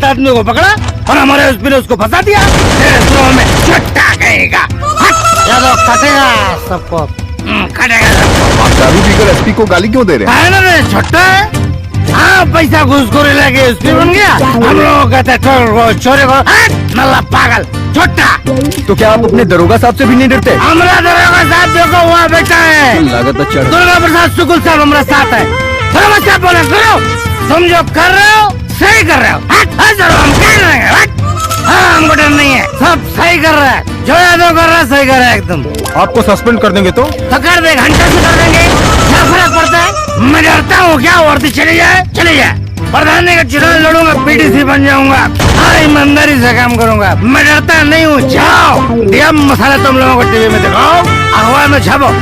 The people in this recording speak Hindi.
7 आदमियों को पकड़ा और हमारे एसपी ने उसको फंसा दिया। में छुट्टा कहेगा कटेगा सबको, कटेगा सबको। दारू पीकर एसपी को गाली क्यों दे रहे हैं? ना छुट्टा है। हाँ, पैसा घूसखोरी लेके एसपी बन गया। हम लोग कहते चोरी को नल्ला पागल छुट्टा। तो क्या आप अपने दरोगा साहब से भी नहीं डरते? हमारा दरोगा साहब देखो वहाँ बैठा है, लागत अच्छा। दुर्गा प्रसाद शुक्ल साहब हमारा साथ है। क्या बोले करो, तुम जो कर रहे हो सही कर रहे हो। हम क्या करेंगे? हाँ, हमको डर नहीं है, सब सही कर रहा है। जो यादव कर रहा है सही कर रहा है एकदम। आपको सस्पेंड कर देंगे तो कर दे, घंटे से कर देंगे, क्या फर्क पड़ता है? मैं डरता हूँ क्या? वर्दी चली जाए चली जाए, प्रधानी का चुनाव लड़ूंगा, पीडीसी बन जाऊंगा, हाँ ईमानदारी से काम करूंगा। मैं डरता नहीं हूँ। जाओ, मसाला तुम लोगों को टीवी में दिखाओ, अखबार में छापो।